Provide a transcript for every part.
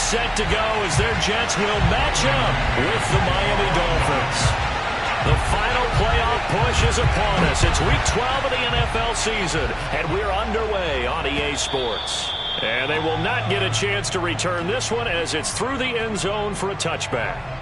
set to go as their Jets will match up with the Miami Dolphins. The final playoff push is upon us. It's Week 12 of the NFL season, and we're underway on EA Sports. And they will not get a chance to return this one as it's through the end zone for a touchback.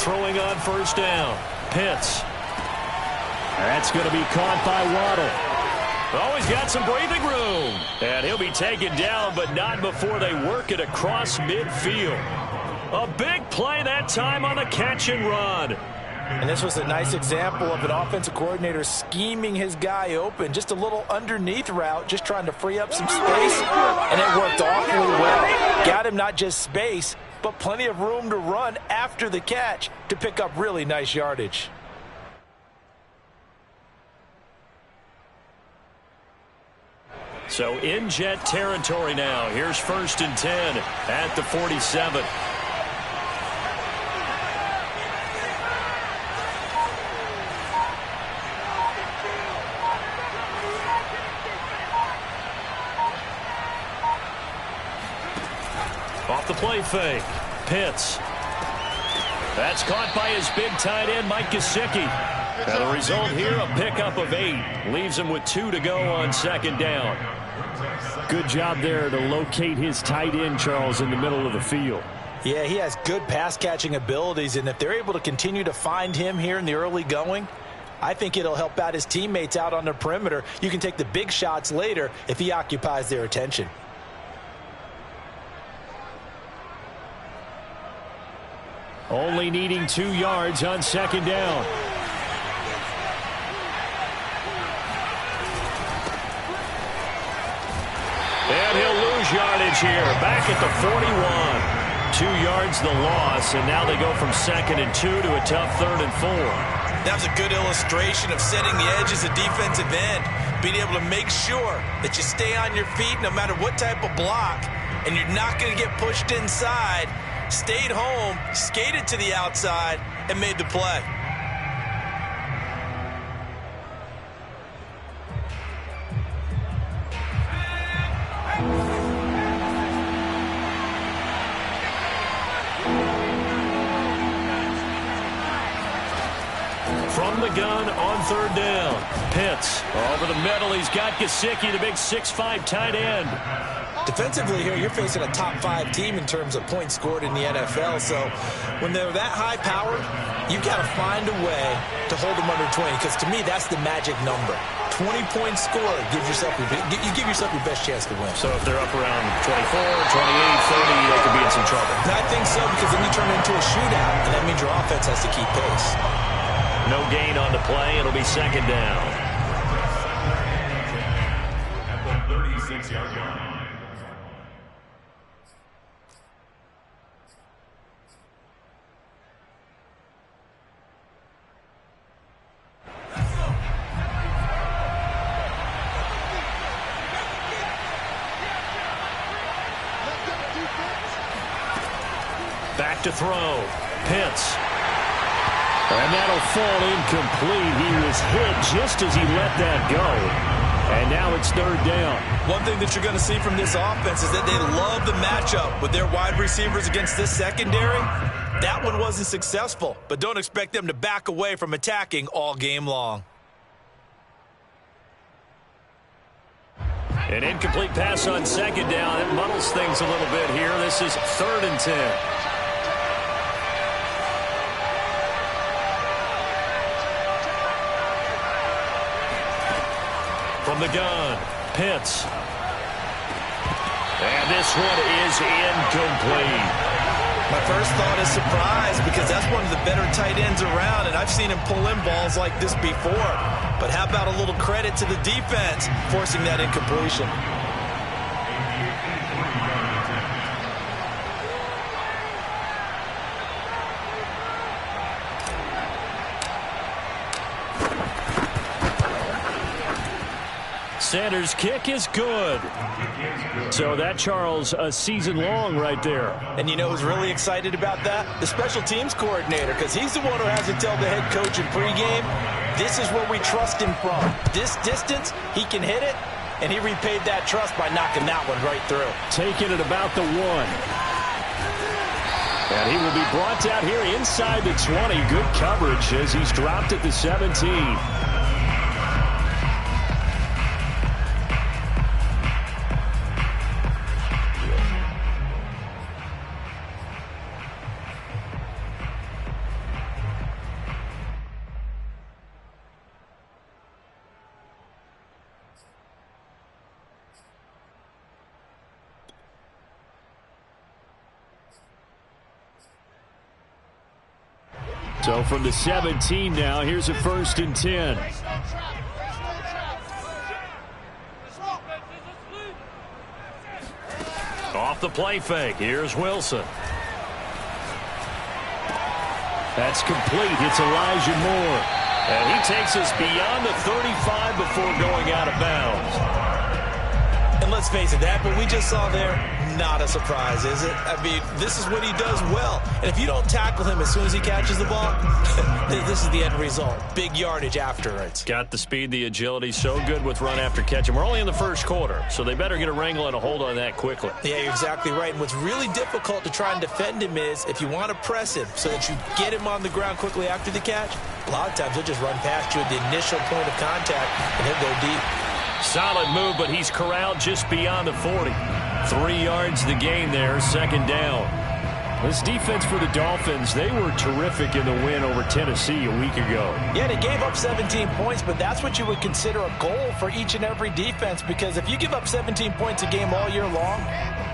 Throwing on first down. Pitts. That's going to be caught by Waddle. Oh, he's got some breathing room. And he'll be taken down, but not before they work it across midfield. A big play that time on the catch and run. And this was a nice example of an offensive coordinator scheming his guy open. Just a little underneath route, just trying to free up some space. And it worked awfully well. Got him not just space, but plenty of room to run after the catch to pick up really nice yardage. So in Jet territory now. Here's 1st and 10 at the 47. Off the play fake. Pitts. That's caught by his big tight end, Mike Gesicki. And the result here, a pickup of 8. Leaves him with 2 to go on 2nd down. Good job there to locate his tight end, Charles, in the middle of the field. Yeah, he has good pass-catching abilities, and if they're able to continue to find him here in the early going, I think it'll help out his teammates out on the perimeter. You can take the big shots later if he occupies their attention. Only needing 2 yards on 2nd down. And he'll lose yardage here. Back at the 41. 2 yards the loss, and now they go from 2nd and 2 to a tough 3rd and 4. That was a good illustration of setting the edge as a defensive end. Being able to make sure that you stay on your feet no matter what type of block, and you're not going to get pushed inside. Stayed home, skated to the outside, and made the play. From the gun on 3rd down. Pitts over the middle. He's got Gesicki, the big 6'5" tight end. Defensively here, you're facing a top 5 team in terms of points scored in the NFL. So when they're that high-powered, you've got to find a way to hold them under 20. Because to me, that's the magic number. 20 points scored gives yourself you give yourself your best chance to win. So if they're up around 24, 28, 30, they could be in some trouble. I think so, because then you turn it into a shootout, and that means your offense has to keep pace. No gain on the play. It'll be 2nd down. At the 36-yard line. Back to throw. Pitts. And that'll fall incomplete. He was hit just as he let that go. And now it's 3rd down. One thing that you're going to see from this offense is that they love the matchup with their wide receivers against this secondary. That one wasn't successful, but don't expect them to back away from attacking all game long. An incomplete pass on 2nd down. It muddles things a little bit here. This is 3rd and 10. From the gun, Pitts. And this one is incomplete. My first thought is surprise, because that's one of the better tight ends around, and I've seen him pull in balls like this before. But how about a little credit to the defense forcing that incompletion? center's kick is good. So that, Charles, a season long right there. And you know who's really excited about that? The special teams coordinator, because he's the one who has to tell the head coach in pregame, this is where we trust him from. This distance, he can hit it, and he repaid that trust by knocking that one right through. Taking it about the 1. And he will be brought down here inside the 20. Good coverage as he's dropped at the 17. So from the 17 now, here's a 1st and 10. Off the play fake. Here's Wilson. That's complete. It's Elijah Moore. And he takes us beyond the 35 before going out of bounds. And let's face it, that what we just saw there, not a surprise, is it? I mean, this is what he does well. And if you don't tackle him as soon as he catches the ball, this is the end result. Big yardage afterwards. Got the speed, the agility, so good with run after catch. And we're only in the first quarter, so they better get a wrangle and a hold on that quickly. Yeah, you're exactly right. And what's really difficult to try and defend him is if you want to press him so that you get him on the ground quickly after the catch, a lot of times he'll just run past you at the initial point of contact, and he'll go deep. Solid move, but he's corralled just beyond the 40. 3 yards the gain there, 2nd down. This defense for the Dolphins, they were terrific in the win over Tennessee a week ago. Yeah, they gave up 17 points, but that's what you would consider a goal for each and every defense, because if you give up 17 points a game all year long,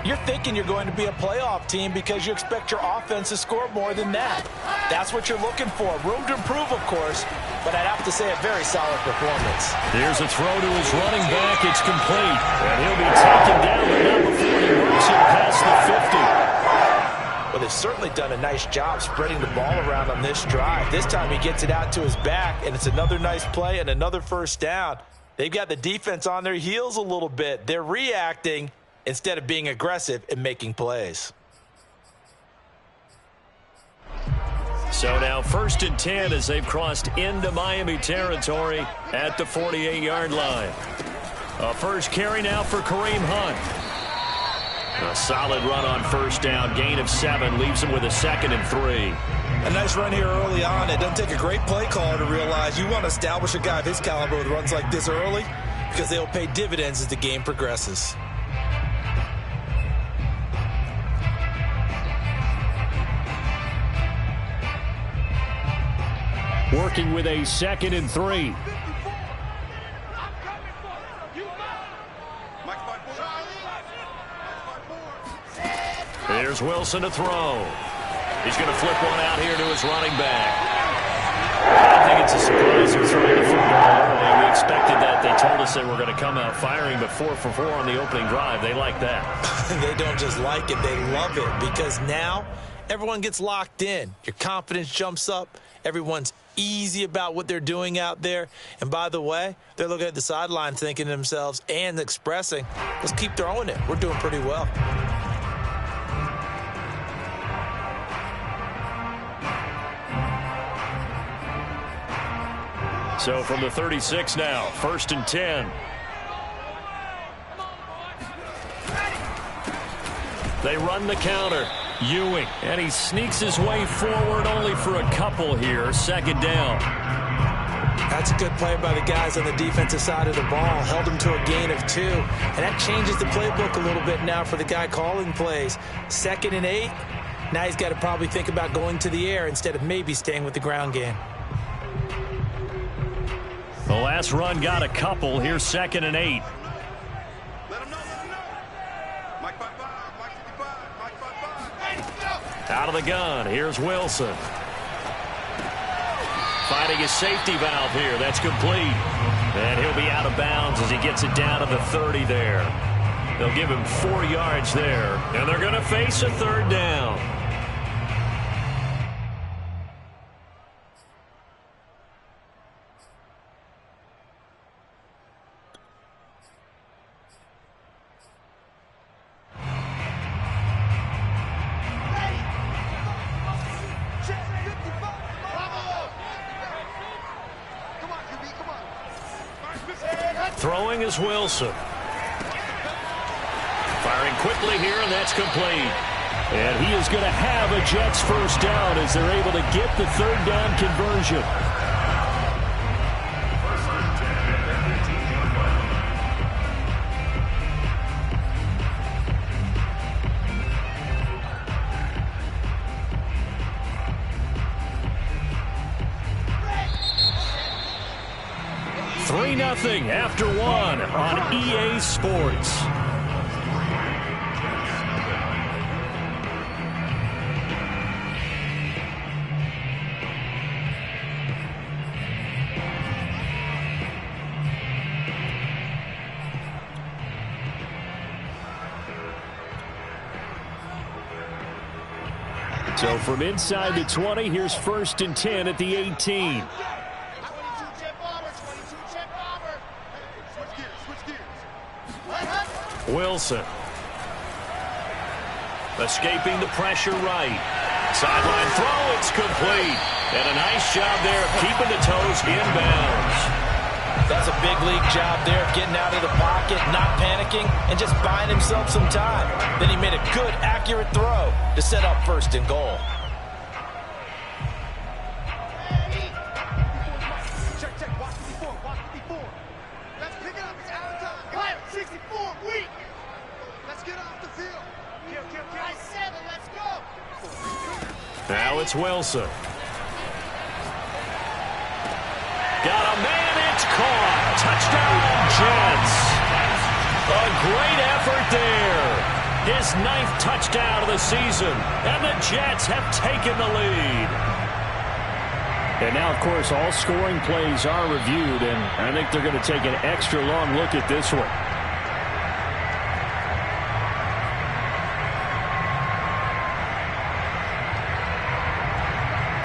you're thinking you're going to be a playoff team because you expect your offense to score more than that. That's what you're looking for. Room to improve, of course, but I'd have to say a very solid performance. There's a throw to his running back. It's complete. And he'll be taken down, but not before he works it past the 50. Well, they've certainly done a nice job spreading the ball around on this drive. This time he gets it out to his back, and it's another nice play and another 1st down. They've got the defense on their heels a little bit. They're reacting instead of being aggressive and making plays. So now 1st and 10 as they've crossed into Miami territory at the 48-yard line. A first carry now for Kareem Hunt. A solid run on 1st down. Gain of 7 leaves him with a 2nd and 3. A nice run here early on. It doesn't take a great play caller to realize you want to establish a guy of his caliber with runs like this early because they'll pay dividends as the game progresses. Working with a 2nd and 3. Here's Wilson to throw. He's going to flip one out here to his running back. I think it's a surprise they're throwing the football early. We expected that. They told us they were going to come out firing, but 4 for 4 on the opening drive. They like that. They don't just like it, they love it, because now everyone gets locked in. Your confidence jumps up. Everyone's easy about what they're doing out there. And by the way, they're looking at the sideline thinking to themselves and expressing, let's keep throwing it. We're doing pretty well. So from the 36 now, 1st and 10. They run the counter. Ewing, and he sneaks his way forward only for a couple here. 2nd down. That's a good play by the guys on the defensive side of the ball. Held him to a gain of 2. And that changes the playbook a little bit now for the guy calling plays. 2nd and 8. Now he's got to probably think about going to the air instead of maybe staying with the ground game. The last run got a couple. Here's 2nd and 8. Out of the gun. Here's Wilson. Finding his safety valve here. That's complete. And he'll be out of bounds as he gets it down to the 30 there. They'll give him 4 yards there. And they're going to face a 3rd down. Throwing is Wilson. Firing quickly here, and that's complete. And he is going to have a Jets first down as they're able to get the third down conversion. Nothing after one on EA Sports. So from inside the 20, here's 1st and 10 at the 18. Wilson. Escaping the pressure right. Sideline throw, it's complete. And a nice job there of keeping the toes inbounds. That's a big league job there, getting out of the pocket, not panicking, and just buying himself some time. Then he made a good, accurate throw to set up 1st and goal. Now it's Wilson. Got a man, it's caught. Touchdown, Jets. A great effort there. His 9th touchdown of the season. And the Jets have taken the lead. And now, of course, all scoring plays are reviewed, and I think they're going to take an extra long look at this one.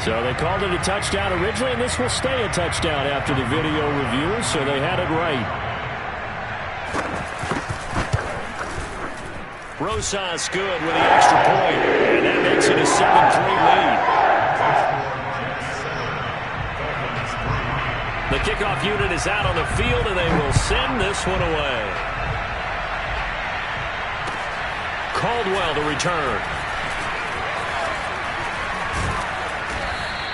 So they called it a touchdown originally, and this will stay a touchdown after the video review, so they had it right. Rosas good with the extra point, and that makes it a 7-3 lead. The kickoff unit is out on the field, and they will send this one away. Caldwell to return.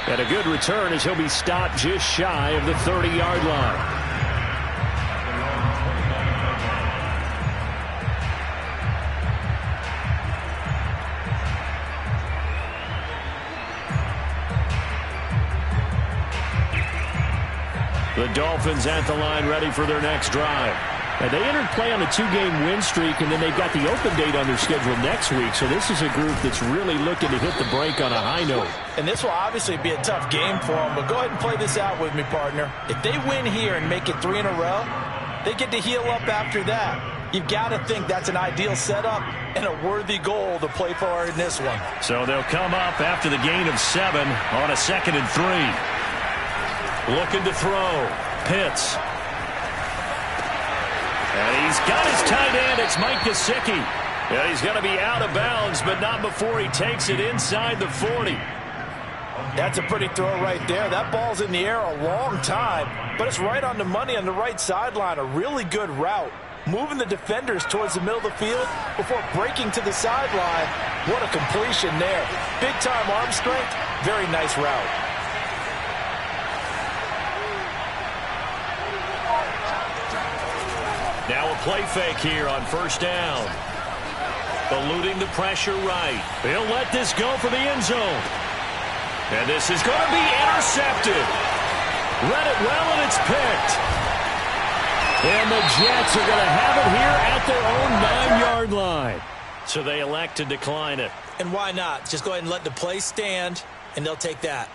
And a good return as he'll be stopped just shy of the 30-yard line. The Dolphins at the line ready for their next drive. And they entered play on a 2-game win streak, and then they've got the open date on their schedule next week. So this is a group that's really looking to hit the break on a high note. And this will obviously be a tough game for them, but go ahead and play this out with me, partner. If they win here and make it 3 in a row, they get to heal up after that. You've got to think that's an ideal setup and a worthy goal to play for in this one. So they'll come up after the gain of 7 on a 2nd and 3. Looking to throw. Pitts. And he's got his tight end. It's Mike Gesicki. And he's going to be out of bounds, but not before he takes it inside the 40. That's a pretty throw right there. That ball's in the air a long time, but it's right on the money on the right sideline. A really good route. Moving the defenders towards the middle of the field before breaking to the sideline. What a completion there. Big-time arm strength. Very nice route. Now a play fake here on 1st down. Eluding the pressure right. He'll let this go for the end zone. And this is going to be intercepted. Read it well, and it's picked. And the Jets are going to have it here at their own 9-yard line. So they elect to decline it. And why not? Just go ahead and let the play stand, and they'll take that.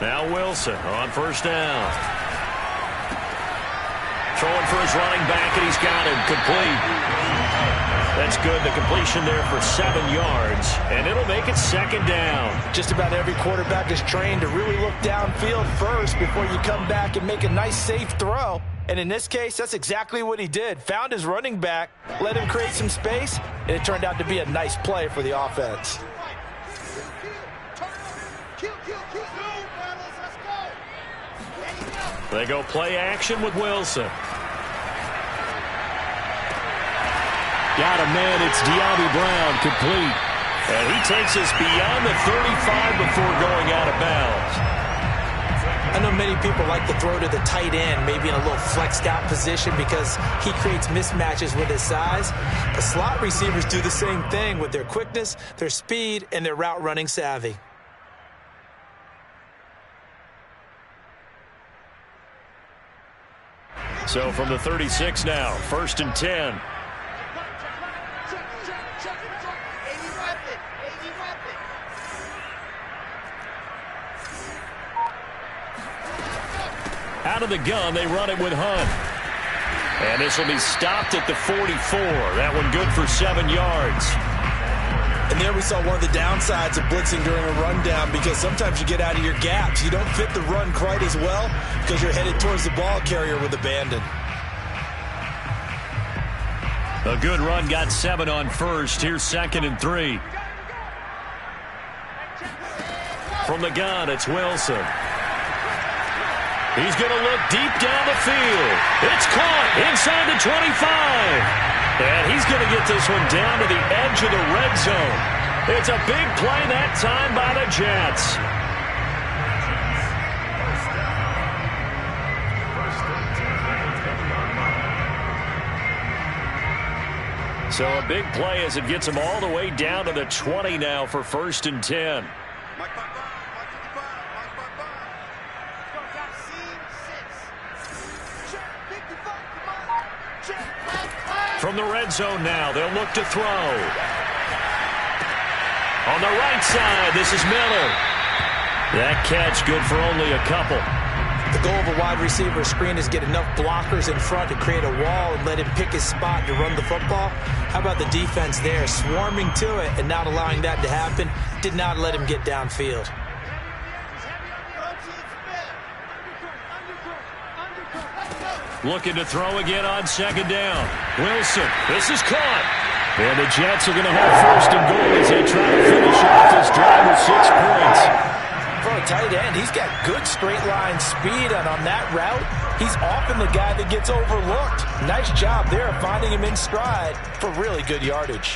Now Wilson on 1st down. Throwing for his running back, and he's got him complete. That's good. The completion there for 7 yards, and it'll make it 2nd down. Just about every quarterback is trained to really look downfield first before you come back and make a nice, safe throw. And in this case, that's exactly what he did. Found his running back, let him create some space, and it turned out to be a nice play for the offense. They go play action with Wilson. Got a man, it's De'Ami Brown, complete. And he takes us beyond the 35 before going out of bounds. I know many people like to throw to the tight end, maybe in a little flexed out position because he creates mismatches with his size. The slot receivers do the same thing with their quickness, their speed, and their route running savvy. So from the 36 now, 1st and 10. Out of the gun, they run it with Hunt. And this will be stopped at the 44. That one good for 7 yards. And there we saw one of the downsides of blitzing during a rundown, because sometimes you get out of your gaps. You don't fit the run quite as well because you're headed towards the ball carrier with abandon. A good run, got 7 on 1st. Here's 2nd and 3. From the gun, it's Wilson. He's going to look deep down the field. It's caught inside the 25. And he's going to get this one down to the edge of the red zone. It's a big play that time by the Jets. So a big play as it gets him all the way down to the 20 now for 1st and 10. From the red zone now, they'll look to throw. On the right side, this is Miller. That catch good for only a couple. The goal of a wide receiver screen is get enough blockers in front to create a wall and let him pick his spot to run the football. How about the defense there, swarming to it and not allowing that to happen? Did not let him get downfield. Looking to throw again on 2nd down. Wilson, this is caught. And the Jets are going to have 1st and goal as they try to finish off this drive with 6 points. For a tight end, he's got good straight line speed, and on that route, he's often the guy that gets overlooked. Nice job there of finding him in stride for really good yardage.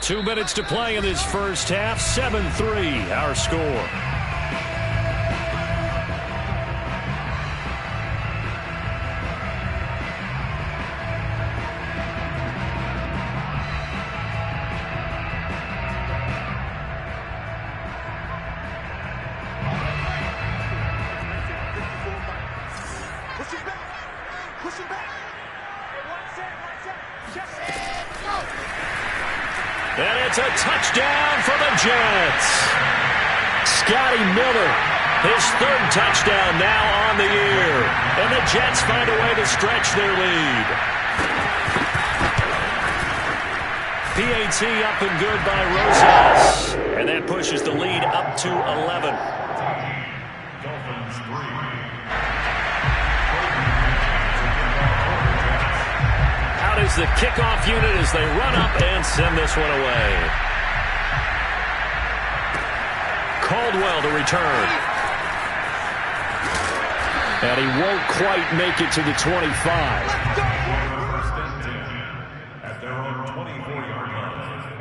Two minutes to play in this first half. 7-3, our score. And it's a touchdown for the Jets. Scotty Miller, his 3rd touchdown now on the year. And the Jets find a way to stretch their lead. PAT up and good by Rosas. And that pushes the lead up to 11. Dolphins 3. Is the kickoff unit as they run up and send this one away. Caldwell to return. And he won't quite make it to the 25. 1st and 10 at their own 24-yard line.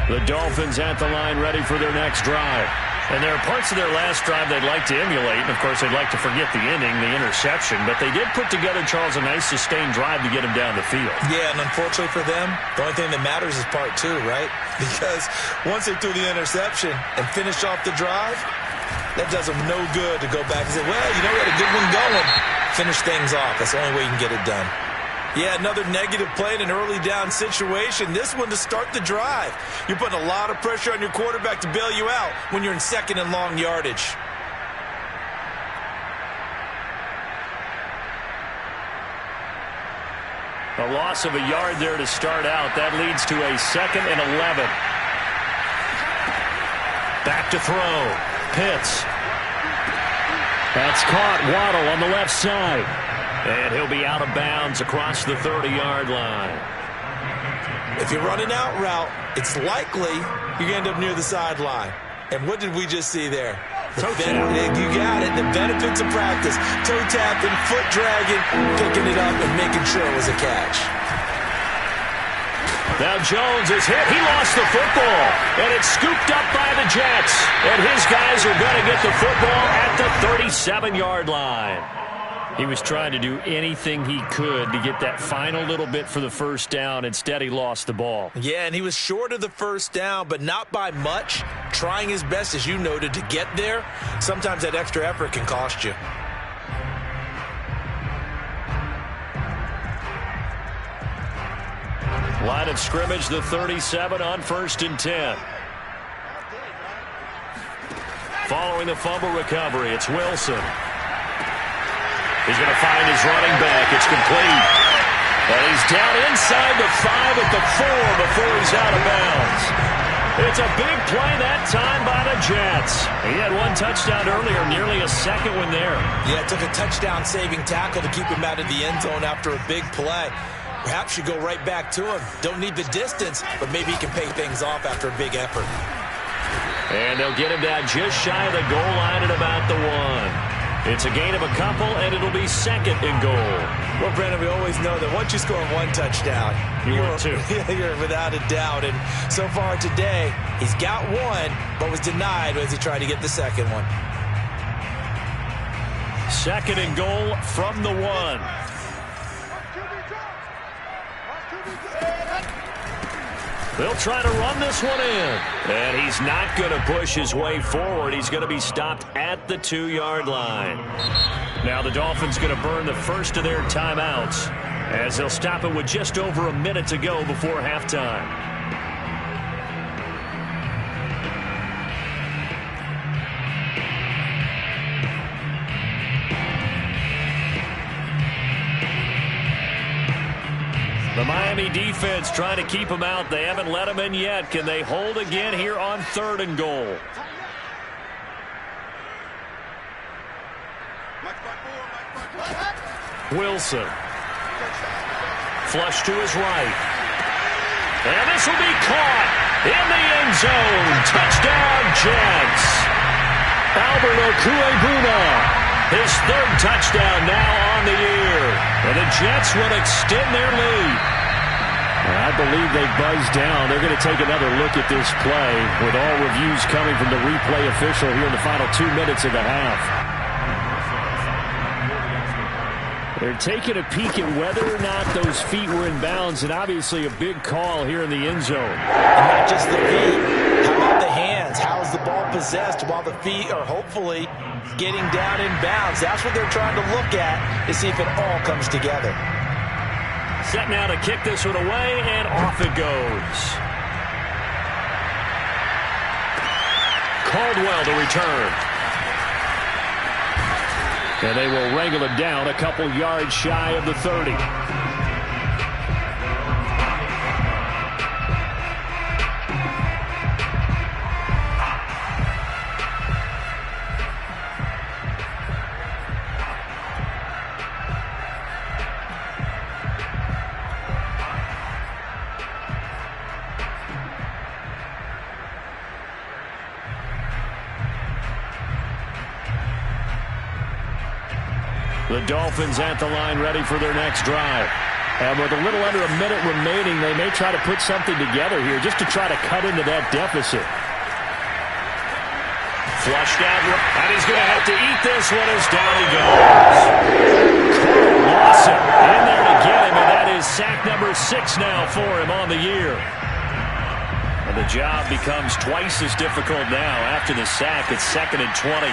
The Dolphins at the line ready for their next drive. And there are parts of their last drive they'd like to emulate. And, of course, they'd like to forget the inning, the interception. But they did put together, Charles, a nice sustained drive to get him down the field. Yeah, and unfortunately for them, the only thing that matters is part 2, right? Because once they threw the interception and finished off the drive, that does them no good to go back and say, well, you know, we had a good one going. Finish things off. That's the only way you can get it done. Yeah, another negative play in an early down situation. This one to start the drive. You're putting a lot of pressure on your quarterback to bail you out when you're in second and long yardage. A loss of a yard there to start out. That leads to a 2nd and 11. Back to throw. Pitts. That's caught. Waddle on the left side. And he'll be out of bounds across the 30-yard line. If you're running out route, it's likely you're going to end up near the sideline. And what did we just see there? You got it. The benefits of practice. Toe tapping, foot dragging, picking it up, and making sure it was a catch. Now Jones is hit. He lost the football. And it's scooped up by the Jets. And his guys are going to get the football at the 37-yard line. He was trying to do anything he could to get that final little bit for the first down. Instead, he lost the ball. Yeah, and he was short of the first down, but not by much. Trying his best, as you noted, to get there. Sometimes that extra effort can cost you. Line of scrimmage, the 37 on 1st and 10. Following the fumble recovery, it's Wilson. He's going to find his running back. It's complete. And he's down inside the 5 at the 4 before he's out of bounds. It's a big play that time by the Jets. He had one touchdown earlier, nearly a second one there. Yeah, it took a touchdown-saving tackle to keep him out of the end zone after a big play. Perhaps you go right back to him. Don't need the distance, but maybe he can pay things off after a big effort. And they'll get him down just shy of the goal line at about the 1. It's a gain of a couple, and it'll be 2nd and goal. Well, Brandon, we always know that once you score one touchdown, you're two. You're without a doubt. And so far today, he's got one, but was denied as he tried to get the second one. 2nd and goal from the 1. They'll try to run this one in. And he's not going to push his way forward. He's going to be stopped at the 2-yard line. Now the Dolphins going to burn the first of their timeouts as they'll stop it with just over a minute to go before halftime. The Miami defense trying to keep him out. They haven't let him in yet. Can they hold again here on 3rd and goal? Wilson. Flush to his right. And this will be caught in the end zone. Touchdown, Jets. Albert Okwuegbuna. His 3rd touchdown now on the year. And the Jets will extend their lead. I believe they buzzed down. They're going to take another look at this play with all reviews coming from the replay official here in the final 2 minutes of the half. They're taking a peek at whether or not those feet were in bounds, and obviously a big call here in the end zone. And not just the feet. How about the hands? How is the ball possessed while the feet are hopefully getting down in bounds? That's what they're trying to look at to see if it all comes together. Set now to kick this one away, and off it goes. Caldwell to return. And they will wrangle it down a couple yards shy of the 30. The Dolphins at the line ready for their next drive. And with a little under a minute remaining, they may try to put something together here just to try to cut into that deficit. Flushed out, and he's going to have to eat this one as down he goes. Carl Lawson in there to get him, and that is sack number 6 now for him on the year. And the job becomes twice as difficult now after the sack. It's 2nd and 20.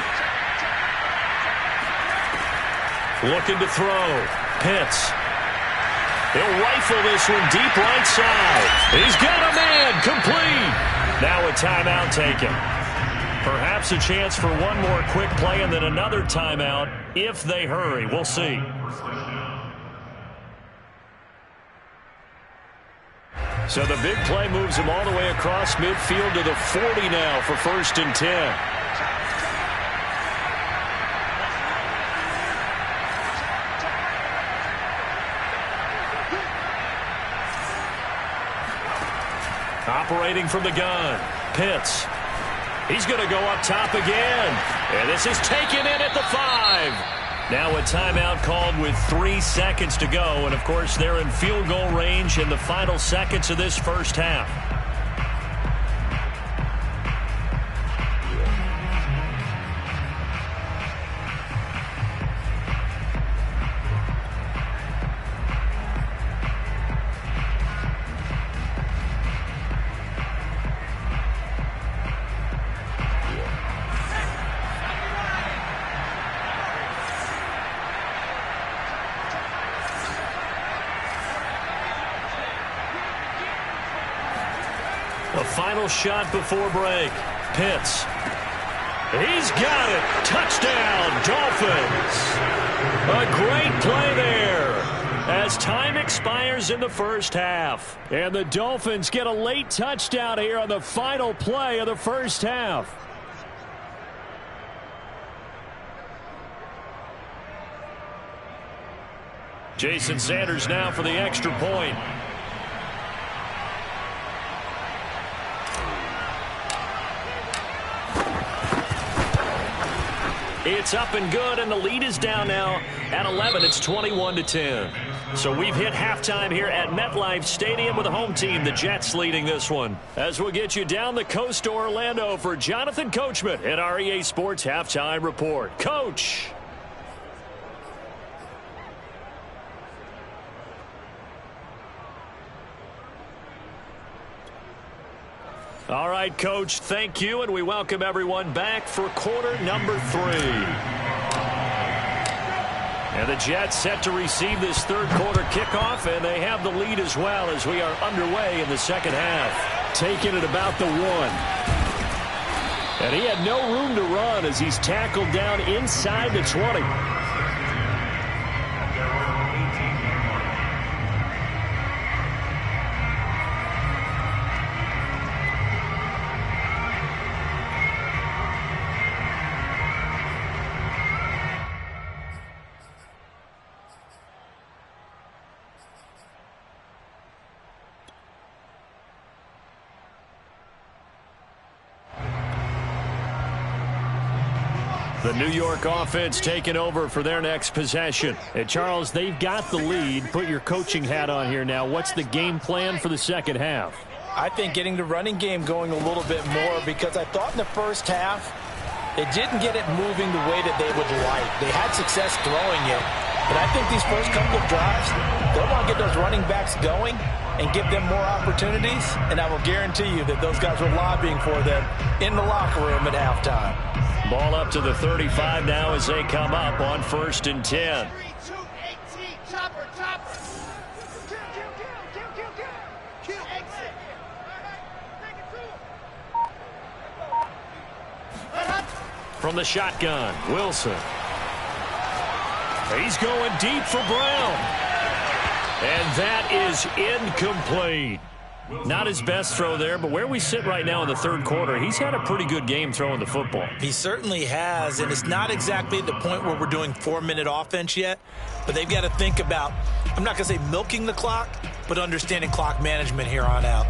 Looking to throw. Pitts. He'll rifle this one deep right side. He's got a man, complete. Now a timeout taken. Perhaps a chance for one more quick play and then another timeout if they hurry. We'll see. So the big play moves him all the way across midfield to the 40 now for 1st and 10. Operating from the gun, Pitts. He's going to go up top again. And this is taken in at the 5. Now a timeout called with 3 seconds to go. And, of course, they're in field goal range in the final seconds of this first half. The final shot before break. Pitts. He's got it. Touchdown, Dolphins. A great play there as time expires in the first half. And the Dolphins get a late touchdown here on the final play of the first half. Jason Sanders now for the extra point. It's up and good, and the lead is down now at 11. It's 21-10. So we've hit halftime here at MetLife Stadium with the home team, the Jets, leading this one. As we'll get you down the coast to Orlando for Jonathan Coachman at our EA Sports Halftime Report. Coach. All right, Coach, thank you, and we welcome everyone back for quarter number 3. And the Jets set to receive this third quarter kickoff, and they have the lead as well as we are underway in the second half. Taking it about the 1. And he had no room to run as he's tackled down inside the 20. The New York offense taking over for their next possession. And, Charles, they've got the lead. Put your coaching hat on here now. What's the game plan for the second half? I think getting the running game going a little bit more, because I thought in the first half they didn't get it moving the way that they would like. They had success throwing it. But I think these first couple of drives, they'll want to get those running backs going and give them more opportunities. And I will guarantee you that those guys were lobbying for them in the locker room at halftime. Ball up to the 35 now as they come up on 1st and 10. From the shotgun, Wilson. He's going deep for Brown. And that is incomplete. Not his best throw there, but where we sit right now in the third quarter, he's had a pretty good game throwing the football. He certainly has, and it's not exactly at the point where we're doing 4-minute offense yet, but they've got to think about, I'm not going to say milking the clock, but understanding clock management here on out.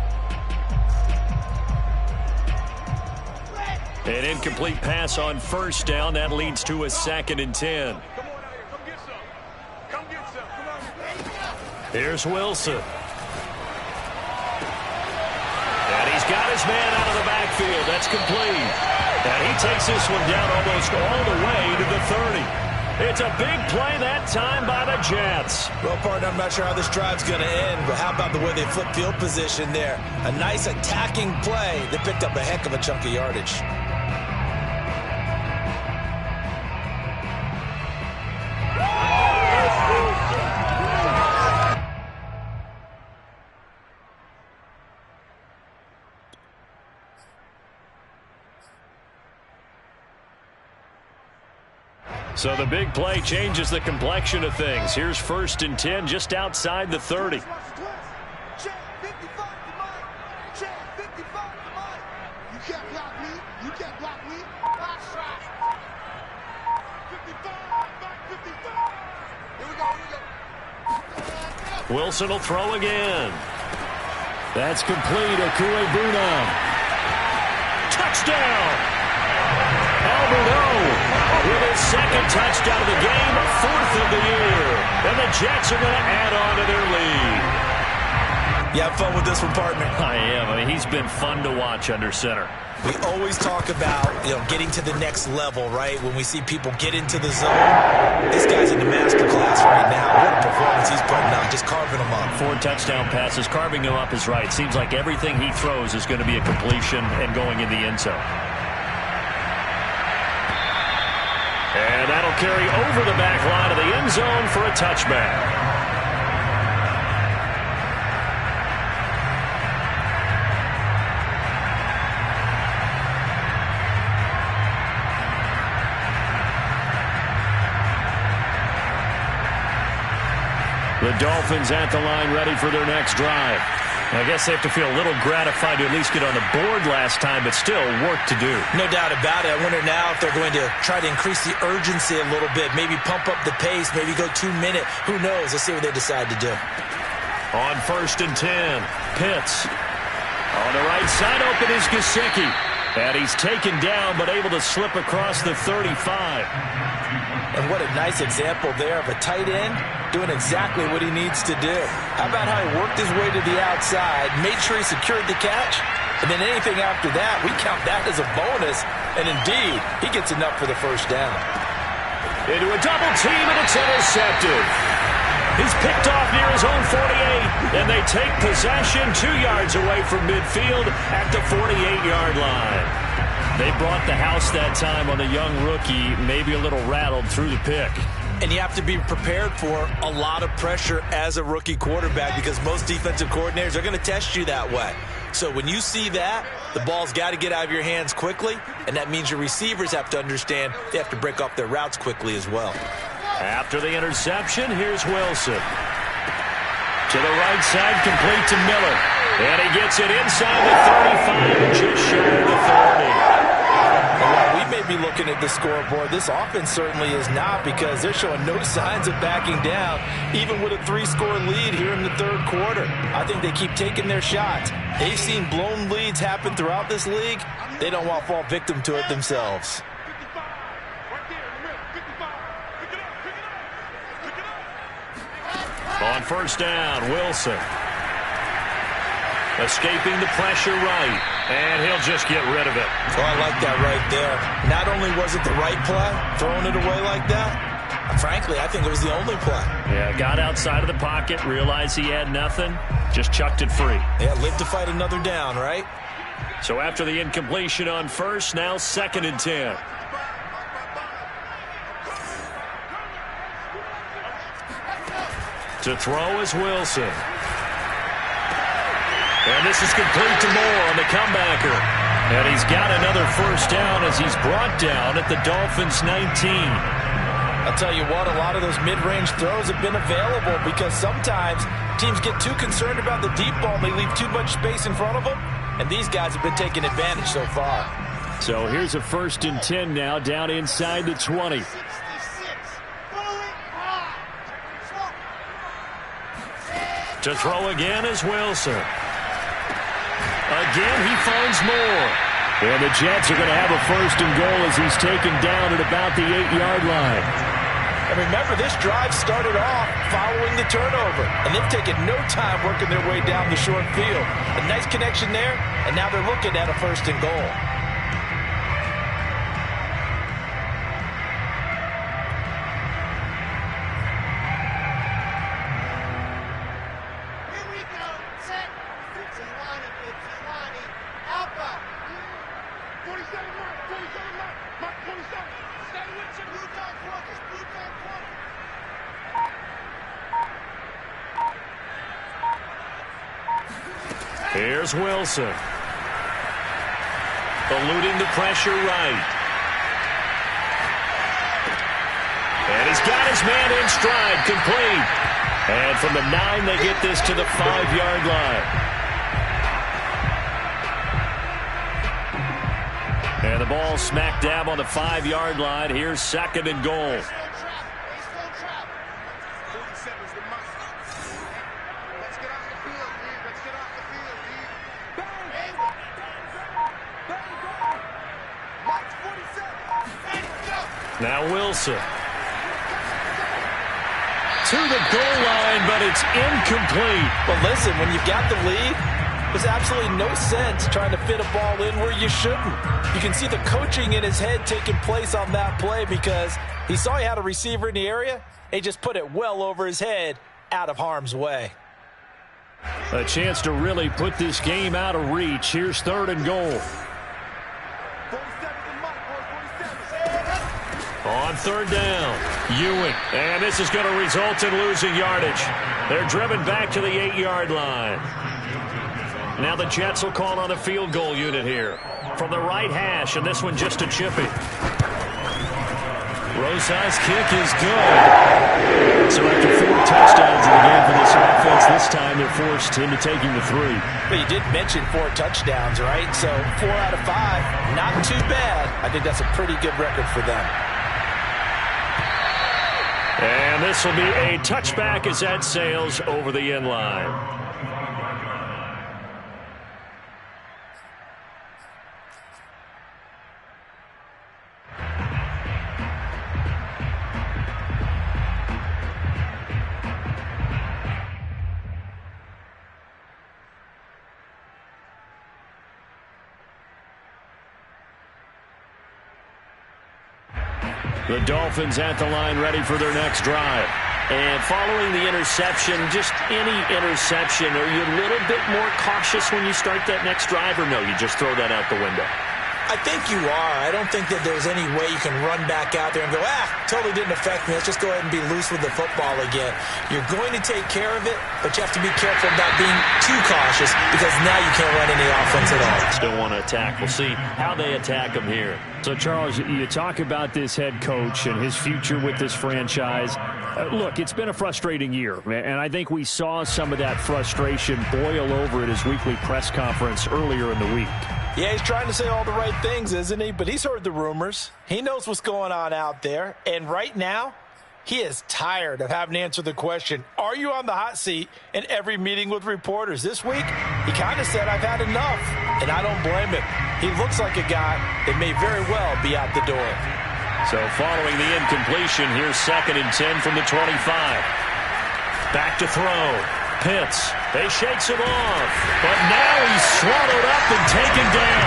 An incomplete pass on first down. That leads to a 2nd and 10. Here's Wilson. And he's got his man out of the backfield. That's complete. And he takes this one down almost all the way to the 30. It's a big play that time by the Jets. Well, partner, I'm not sure how this drive's going to end, but how about the way they flip field position there? A nice attacking play that picked up a heck of a chunk of yardage. So the big play changes the complexion of things. Here's 1st and 10 just outside the 30. Wilson will throw again. That's complete. Okuebuna. Touchdown! Albert O with his 2nd touchdown of the game, 4th of the year. And the Jets are going to add on to their lead. You have fun with this one, partner? I am. I mean, he's been fun to watch under center. We always talk about, getting to the next level, right? When we see people get into the zone, this guy's in the master class right now. What a performance he's putting on, just carving them up. 4 touchdown passes, carving them up is right. Seems like everything he throws is going to be a completion and going in the end zone. And that'll carry over the back line of the end zone for a touchback. The Dolphins at the line ready for their next drive. I guess they have to feel a little gratified to at least get on the board last time, but still work to do. No doubt about it. I wonder now if they're going to try to increase the urgency a little bit, maybe pump up the pace, maybe go 2-minute. Who knows? Let's see what they decide to do. On 1st and 10, Pitts. On the right side open is Gesicki. And he's taken down but able to slip across the 35. And what a nice example there of a tight end doing exactly what he needs to do. How about how he worked his way to the outside, made sure he secured the catch, and then anything after that, we count that as a bonus. And indeed, he gets enough for the 1st down. Into a double team, and it's intercepted. He's picked off near his own 48, and they take possession 2 yards away from midfield at the 48-yard line. They brought the house that time on the young rookie, maybe a little rattled through the pick. And you have to be prepared for a lot of pressure as a rookie quarterback because most defensive coordinators are going to test you that way. So when you see that, the ball's got to get out of your hands quickly, and that means your receivers have to understand they have to break off their routes quickly as well. After the interception, here's Wilson. To the right side, complete to Miller. And he gets it inside the 35 and just short of the 30. While we may be looking at the scoreboard, this offense certainly is not because they're showing no signs of backing down, even with a 3-score lead here in the 3rd quarter. I think they keep taking their shots. They've seen blown leads happen throughout this league. They don't want to fall victim to it themselves. On 1st down, Wilson. Escaping the pressure right, and he'll just get rid of it. Oh, I like that right there. Not only was it the right play, throwing it away like that, frankly, I think it was the only play. Yeah, got outside of the pocket, realized he had nothing, just chucked it free. Yeah, live to fight another down, right? So after the incompletion on 1st, now 2nd and 10. To throw is Wilson. And this is complete to Moore on the comebacker. And he's got another 1st down as he's brought down at the Dolphins' 19. I'll tell you what, a lot of those mid-range throws have been available because sometimes teams get too concerned about the deep ball and they leave too much space in front of them. And these guys have been taking advantage so far. So here's a 1st and 10 now down inside the 20. To throw again is Wilson. Again, he finds Moore. And the Jets are going to have a 1st and goal as he's taken down at about the 8-yard line. And remember, this drive started off following the turnover. And they've taken no time working their way down the short field. A nice connection there, and now they're looking at a 1st and goal. Here's Wilson. Eluding the pressure right. he's got his man in stride, complete. And from the 9, they get this to the 5-yard line. And the ball smack dab on the 5-yard line. Here's 2nd and goal. Now Wilson. To the goal line, but it's incomplete. But listen, when you've got the lead, there's absolutely no sense trying to fit a ball in where you shouldn't. You can see the coaching in his head taking place on that play because he saw he had a receiver in the area. He just put it well over his head out of harm's way. A chance to really put this game out of reach. Here's 3rd and goal. On 3rd down, Ewing. And this is going to result in losing yardage. They're driven back to the 8-yard line. Now the Jets will call on the field goal unit here. From the right hash, and this one just a chippy. Rosa's kick is good. So after 4 touchdowns in the game for this offense, this time they're forced into taking the 3. But you did mention 4 touchdowns, right? So 4 out of 5, not too bad. I think that's a pretty good record for them. And this will be a touchback as that sails over the end line. The Dolphins at the line ready for their next drive. And following the interception, just any interception, are you a little bit more cautious when you start that next drive, or no, you just throw that out the window? I think you are. I don't think that there's any way you can run back out there and go, totally didn't affect me. Let's just go ahead and be loose with the football again. You're going to take care of it, but you have to be careful about being too cautious because now you can't run any offense at all. Still want to attack. We'll see how they attack them here. So, Charles, you talk about this head coach and his future with this franchise. Look, it's been a frustrating year, and I think we saw some of that frustration boil over at his weekly press conference earlier in the week. Yeah, he's trying to say all the right things, isn't he? But he's heard the rumors. He knows what's going on out there. And right now, he is tired of having to answer the question, are you on the hot seat in every meeting with reporters? This week, he kind of said, I've had enough. And I don't blame him. He looks like a guy that may very well be out the door. So following the incompletion, here's 2nd and 10 from the 25. Back to throw. Pitts. They shakes him off. But now he's swallowed up and taken down.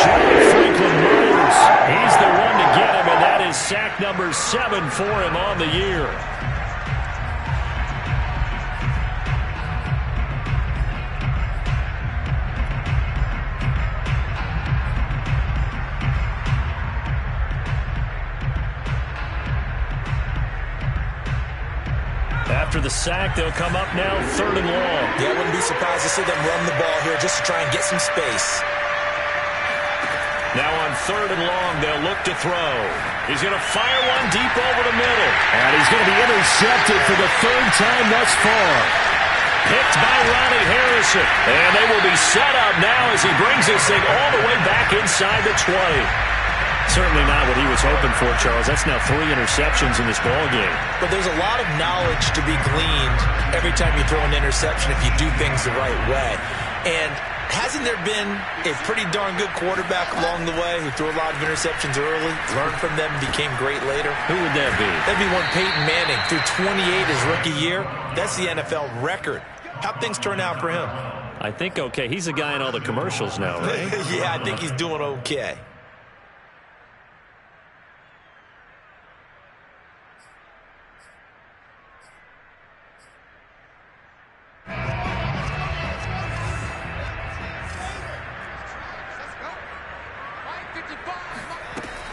Jerry Franklin Myers. He's the one to get him, and that is sack number 7 for him on the year. After the sack, they'll come up now 3rd and long. Yeah, I wouldn't be surprised to see them run the ball here just to try and get some space. Now on 3rd and long, they'll look to throw. He's going to fire one deep over the middle. And he's going to be intercepted for the 3rd time thus far. Picked by Ronnie Harrison. And they will be set up now as he brings this thing all the way back inside the 20. Certainly not what he was hoping for, Charles. That's now 3 interceptions in this ball game. But there's a lot of knowledge to be gleaned every time you throw an interception if you do things the right way. And hasn't there been a pretty darn good quarterback along the way who threw a lot of interceptions early, learned from them, and became great later? Who would that be? That'd be one Peyton Manning. Threw 28 his rookie year. That's the NFL record. How'd things turn out for him? I think okay. He's a guy in all the commercials now, right? Yeah, I think he's doing okay.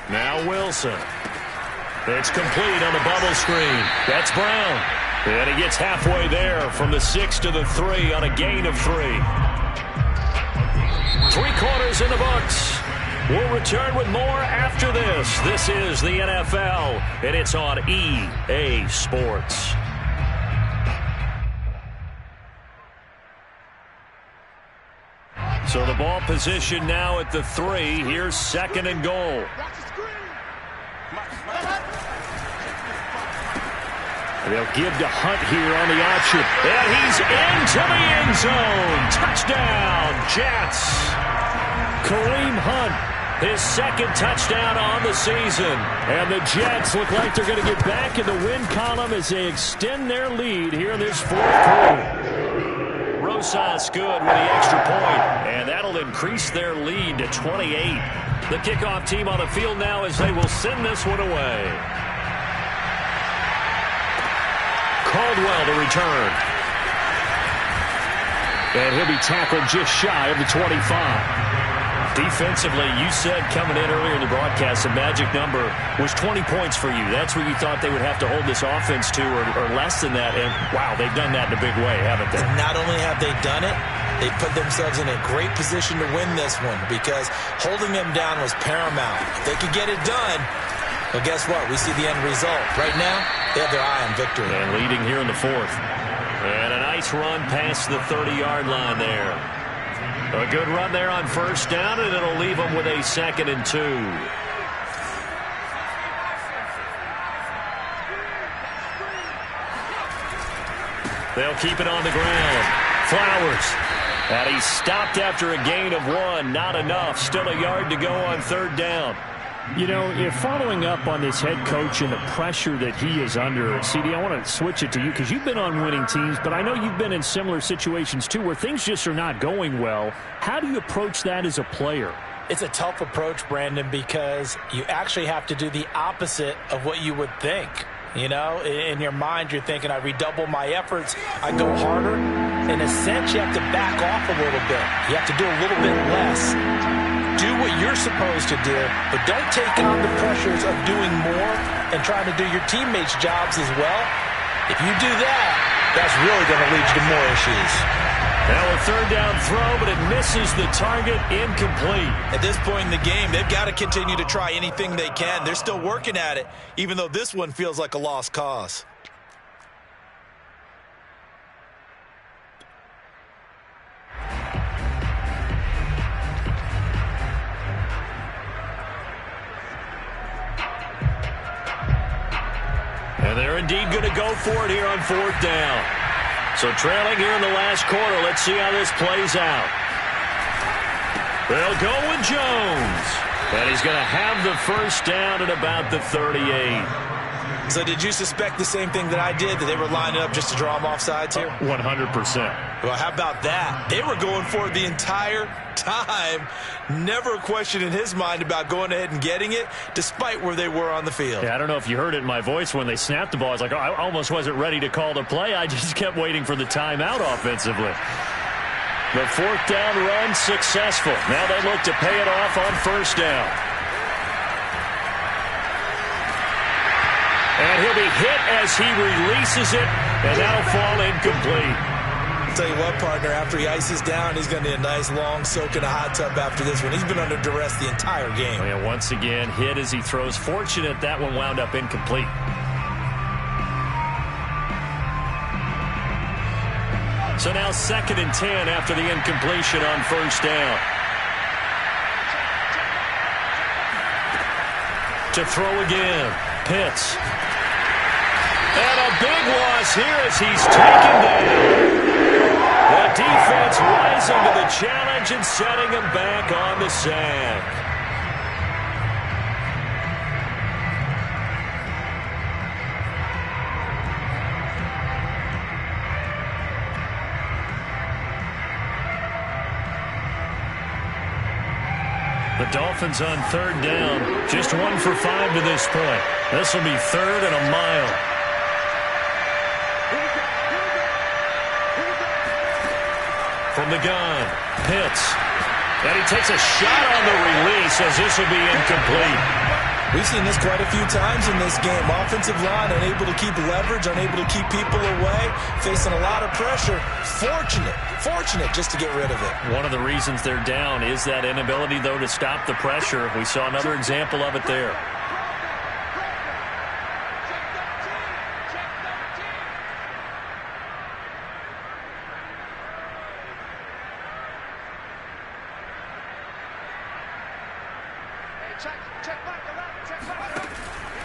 Now Wilson. It's complete on the bubble screen. That's Brown. And he gets halfway there from the 6 to the 3 on a gain of 3. 3 quarters in the books. We'll return with more after this. This is the NFL, and it's on EA Sports. So the ball position now at the 3. Here's 2nd and goal. They'll give to Hunt here on the option. And he's into the end zone. Touchdown, Jets. Kareem Hunt, his 2nd touchdown on the season. And the Jets look like they're going to get back in the win column as they extend their lead here in this 4th quarter. Rosas good with the extra point, and that'll increase their lead to 28. The kickoff team on the field now as they will send this one away. Caldwell to return. And he'll be tackled just shy of the 25. Defensively, you said coming in earlier in the broadcast, the magic number was 20 points for you. That's where you thought they would have to hold this offense to, or less than that. And, wow, they've done that in a big way, haven't they? And not only have they done it, they put themselves in a great position to win this one because holding them down was paramount. If they could get it done, well, guess what? We see the end result. Right now, they have their eye on victory. And leading here in the 4th. And a nice run past the 30-yard line there. A good run there on 1st down, and it'll leave them with a 2nd and 2. They'll keep it on the ground. Flowers. And he stopped after a gain of 1. Not enough. Still a yard to go on 3rd down. You know, if following up on this head coach and the pressure that he is under, CD, I want to switch it to you because you've been on winning teams, but I know you've been in similar situations too where things just are not going well. How do you approach that as a player? It's a tough approach, Brandon, because you actually have to do the opposite of what you would think. You know, in your mind, you're thinking, I redouble my efforts, I go harder. In a sense, you have to back off a little bit. You have to do a little bit less. Do what you're supposed to do, but don't take on the pressures of doing more and trying to do your teammates' jobs as well. If you do that, that's really going to lead you to more issues. Now a 3rd down throw, but it misses the target, incomplete. At this point in the game, they've got to continue to try anything they can. They're still working at it, even though this one feels like a lost cause. And they're indeed going to go for it here on 4th down. So trailing here in the last quarter, let's see how this plays out. They'll go with Jones. And he's going to have the 1st down at about the 38. So did you suspect the same thing that I did, that they were lining up just to draw them off sides here? 100%. Well, how about that? They were going for it the entire time. Never a question in his mind about going ahead and getting it, despite where they were on the field. Yeah, I don't know if you heard it in my voice when they snapped the ball. I was like, oh, I almost wasn't ready to call the play. I just kept waiting for the timeout offensively. The 4th down run successful. Now they look to pay it off on 1st down. And he'll be hit as he releases it, and that'll fall incomplete. I'll tell you what, partner, after he ices down, he's going to need a nice long soak in a hot tub after this one. He's been under duress the entire game. And once again, hit as he throws. Fortunate that one wound up incomplete. So now 2nd and 10 after the incompletion on 1st down. To throw again. Pitts. And a big loss here as he's taken down. The defense rising to the challenge and setting him back on the sack. The Dolphins on 3rd down. Just 1 for 5 to this point. This will be 3rd and a mile. From the gun, Pitts. And he takes a shot on the release as this will be incomplete. We've seen this quite a few times in this game. Offensive line unable to keep leverage, unable to keep people away, facing a lot of pressure. Fortunate just to get rid of it. One of the reasons they're down is that inability, though, to stop the pressure. We saw another example of it there.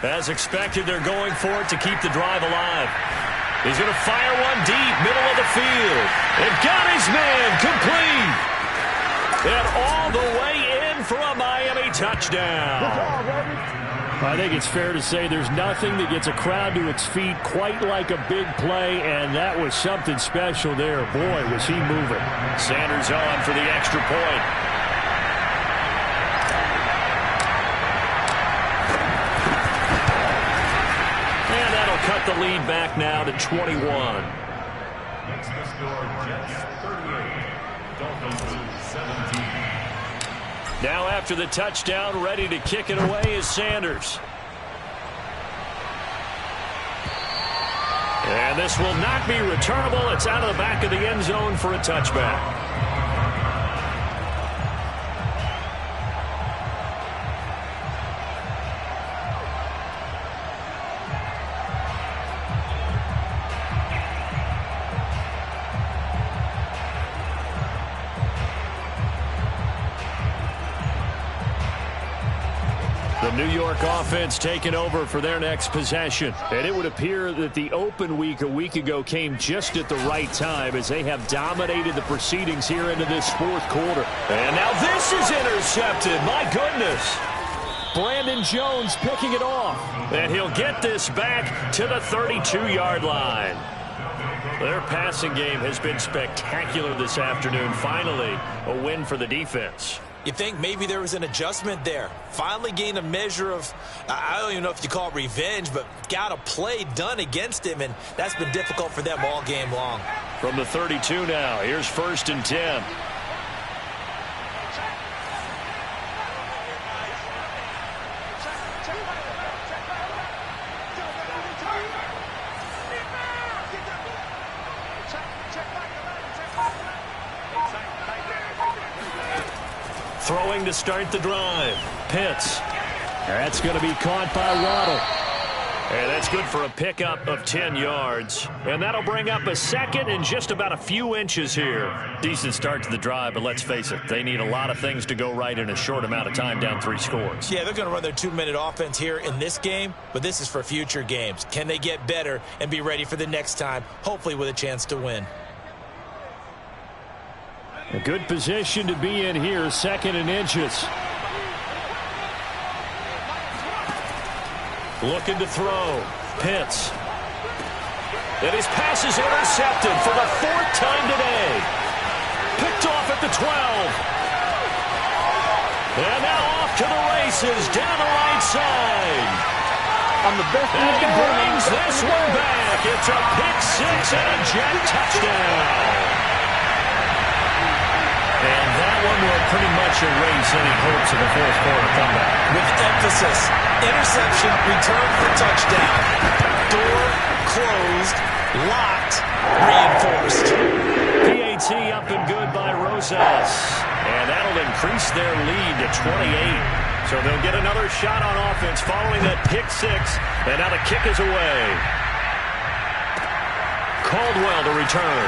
As expected, they're going for it to keep the drive alive. He's going to fire one deep, middle of the field. And got his man complete. And all the way in for a Miami touchdown. I think it's fair to say there's nothing that gets a crowd to its feet quite like a big play, and that was something special there. Boy, was he moving. Sanders on for the extra point. Cut the lead back now to 21. Next to score, Jets 38, Dolphins 17. Now after the touchdown, ready to kick it away is Sanders. And this will not be returnable. It's out of the back of the end zone for a touchback. The New York offense taking over for their next possession. And it would appear that the open week a week ago came just at the right time as they have dominated the proceedings here into this fourth quarter. And now this is intercepted. My goodness. Brandon Jones picking it off. And he'll get this back to the 32-yard line. Their passing game has been spectacular this afternoon. Finally, a win for the defense. You think maybe there was an adjustment there. Finally gained a measure of, I don't even know if you call it revenge, but got a play done against him, and that's been difficult for them all game long. From the 32 now, here's 1st and 10. Throwing to start the drive. Pitts. That's going to be caught by Waddle. And that's good for a pickup of 10 yards. And that'll bring up a second and just about a few inches here. Decent start to the drive, but let's face it, they need a lot of things to go right in a short amount of time, down 3 scores. Yeah, they're going to run their 2-minute offense here in this game, but this is for future games. Can they get better and be ready for the next time, hopefully with a chance to win? A good position to be in here, 2nd and inches. Looking to throw. Pitts. And his pass is intercepted for the 4th time today. Picked off at the 12. And now off to the races down the right side. I'm the best in the game. And he brings this one back. It's a pick 6 and a Jet touchdown. And that one will pretty much erase any hopes of a fourth quarter comeback. With emphasis, interception, return for touchdown. Door closed, locked, reinforced. PAT up and good by Rosas. And that'll increase their lead to 28. So they'll get another shot on offense following that pick 6. And now the kick is away. Caldwell to return.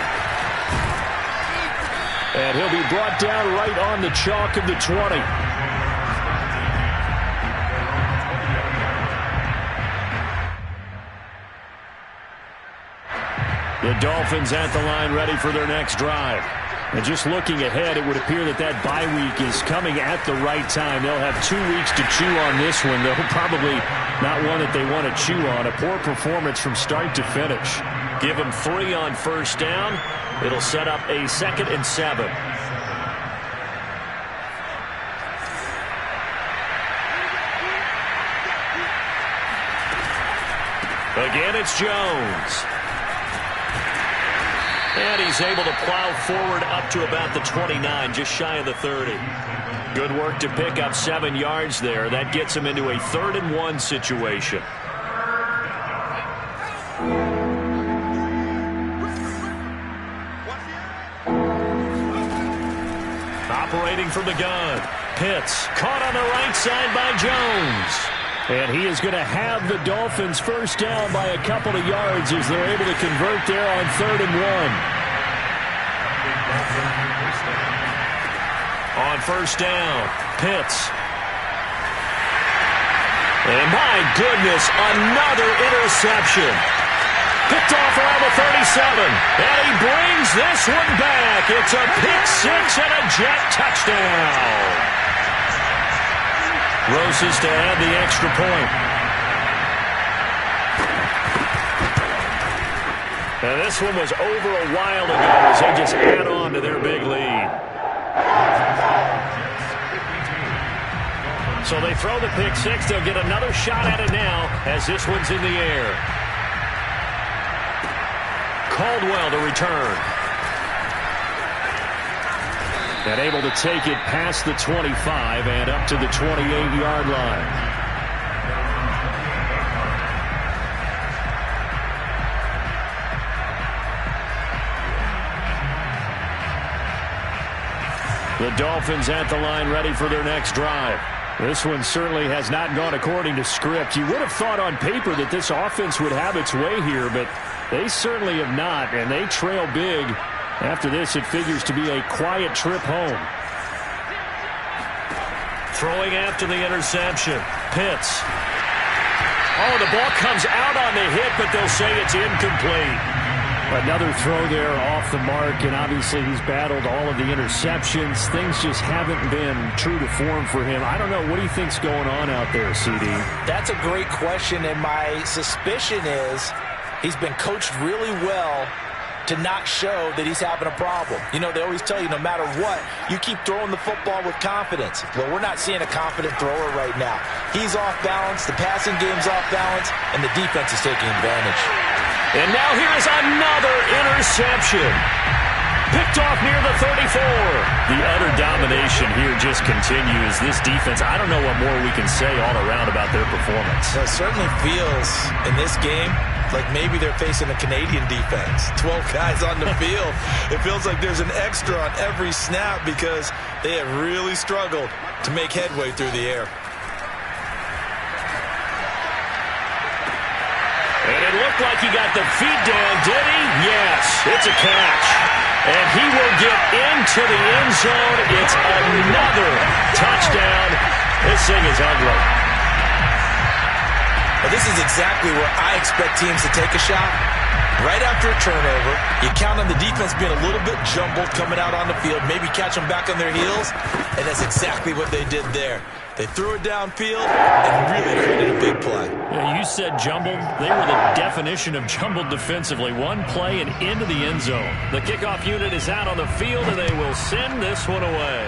And he'll be brought down right on the chalk of the 20. The Dolphins at the line ready for their next drive. And just looking ahead, it would appear that that bye week is coming at the right time. They'll have 2 weeks to chew on this one, though probably not one that they want to chew on. A poor performance from start to finish. Give them 3 on 1st down. It'll set up a 2nd and 7. Again, it's Jones. And he's able to plow forward up to about the 29, just shy of the 30. Good work to pick up 7 yards there. That gets him into a 3rd-and-1 situation. Operating from the gun. Pitts caught on the right side by Jones. And he is going to have the Dolphins first down by a couple of yards as they're able to convert there on 3rd and 1. On first down, Pitts. And my goodness, another interception. Picked off around the 37. And he brings this one back. It's a pick six and a Jet touchdown. Roses to add the extra point. Now this one was over a while ago as they just add on to their big lead. So they throw the pick six. They'll get another shot at it now as this one's in the air. Caldwell to return. And able to take it past the 25 and up to the 28-yard line. The Dolphins at the line ready for their next drive. This one certainly has not gone according to script. You would have thought on paper that this offense would have its way here, but they certainly have not, and they trail big. After this, it figures to be a quiet trip home. Throwing after the interception. Pitts. Oh, the ball comes out on the hit, but they'll say it's incomplete. Another throw there off the mark, and obviously he's battled all of the interceptions. Things just haven't been true to form for him. I don't know. What do you think's going on out there, CD? That's a great question, and my suspicion is he's been coached really well to not show that he's having a problem. You know, they always tell you no matter what, you keep throwing the football with confidence. Well, we're not seeing a confident thrower right now. He's off balance, the passing game's off balance, and the defense is taking advantage. And now here's another interception. Picked off near the 34. The utter domination here just continues. This defense, I don't know what more we can say all around about their performance. It certainly feels in this game like maybe they're facing a Canadian defense. 12 guys on the field. It feels like there's an extra on every snap because they have really struggled to make headway through the air. And it looked like he got the feet down, did he? Yes, it's a catch. And he will get into the end zone. It's another touchdown. This thing is ugly. Well, this is exactly where I expect teams to take a shot. Right after a turnover, you count on the defense being a little bit jumbled coming out on the field, maybe catch them back on their heels, and that's exactly what they did there. They threw it downfield and really created a big play. Yeah, you said jumbled. They were the definition of jumbled defensively. One play and into the end zone. The kickoff unit is out on the field, and they will send this one away.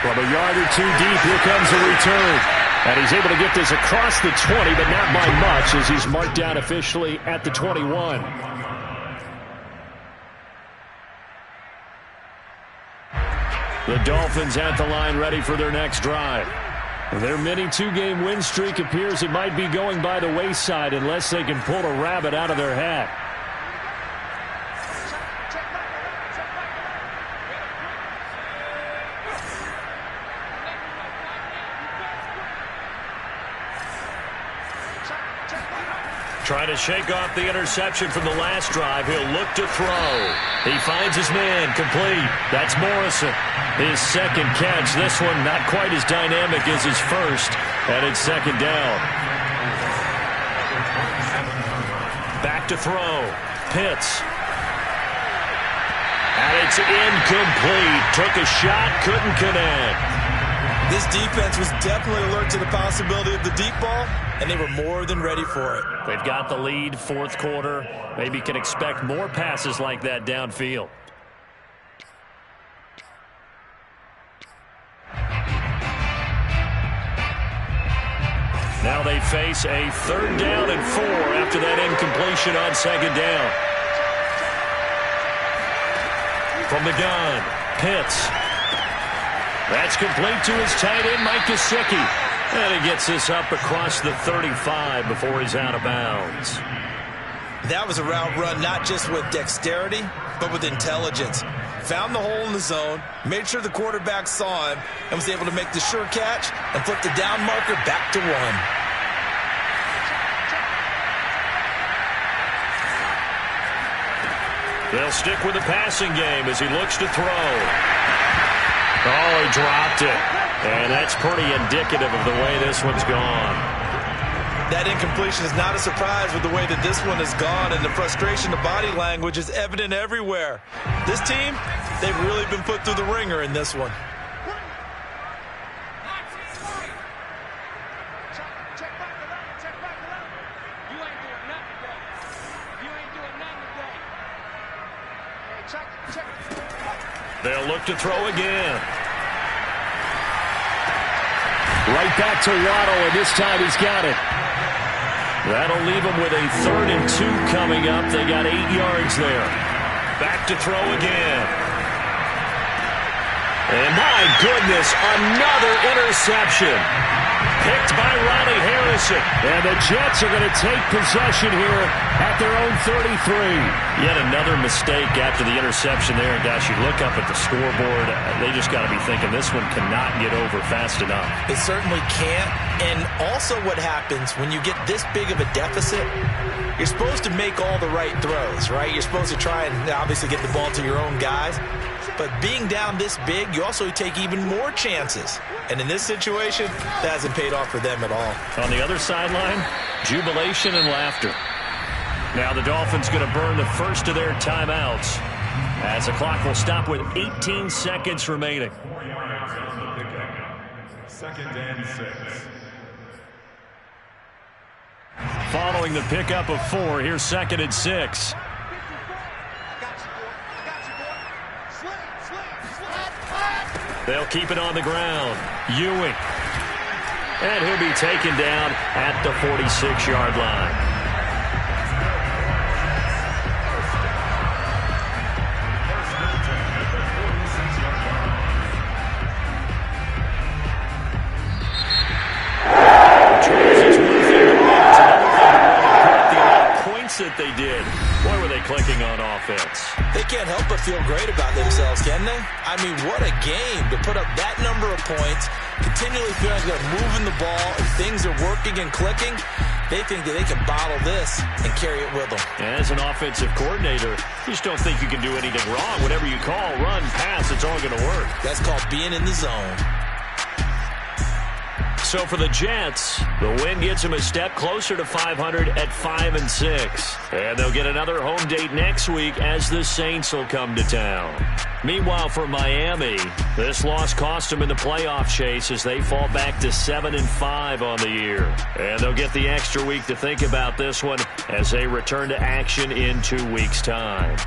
From a yard or two deep, here comes a return. And he's able to get this across the 20, but not by much as he's marked down officially at the 21. The Dolphins at the line ready for their next drive. Their mini two-game win streak appears it might be going by the wayside unless they can pull a rabbit out of their hat. Trying to shake off the interception from the last drive. He'll look to throw. He finds his man complete. That's Morrison. His second catch. This one not quite as dynamic as his first. And it's second down. Back to throw. Pitts. And it's incomplete. Took a shot, couldn't connect. This defense was definitely alert to the possibility of the deep ball, and they were more than ready for it. They've got the lead, fourth quarter. Maybe can expect more passes like that downfield. Now they face a 3rd down and 4 after that incompletion on 2nd down. From the gun, Pitts. That's complete to his tight end, Mike Gesicki. And he gets this up across the 35 before he's out of bounds. That was a route run not just with dexterity, but with intelligence. Found the hole in the zone, made sure the quarterback saw him, and was able to make the sure catch and flip the down marker back to 1. They'll stick with the passing game as he looks to throw. Oh, he dropped it. And that's pretty indicative of the way this one's gone. That incompletion is not a surprise with the way that this one has gone, and the frustration, the body language is evident everywhere. This team, they've really been put through the ringer in this one. They'll look to throw again. Right back to Waddle, and this time he's got it. That'll leave them with a 3rd and 2 coming up. They got 8 yards there. Back to throw again. And my goodness, another interception. Picked by Ronnie Harrison. And the Jets are going to take possession here at their own 33. Yet another mistake after the interception there. And gosh, you look up at the scoreboard, they just got to be thinking this one cannot get over fast enough. It certainly can't. And also what happens when you get this big of a deficit, you're supposed to make all the right throws, right? You're supposed to try and obviously get the ball to your own guys. But being down this big, you also take even more chances. And in this situation, that hasn't paid off for them at all. On the other sideline, jubilation and laughter. Now the Dolphins going to burn the first of their timeouts as the clock will stop with 18 seconds remaining. 2nd and 6. Following the pickup of 4, here's 2nd and 6. They'll keep it on the ground. Ewing. And he'll be taken down at the 46-yard line. That they did. Boy, were they clicking on offense. They can't help but feel great about themselves, can they? I mean, what a game to put up that number of points, continually feeling like they're moving the ball, and things are working and clicking. They think that they can bottle this and carry it with them. As an offensive coordinator, you just don't think you can do anything wrong. Whatever you call, run, pass, it's all going to work. That's called being in the zone. So for the Jets, the win gets them a step closer to 500 at 5 and 6. And they'll get another home date next week as the Saints will come to town. Meanwhile, for Miami, this loss cost them in the playoff chase as they fall back to 7 and 5 on the year. And they'll get the extra week to think about this one as they return to action in 2 weeks' time.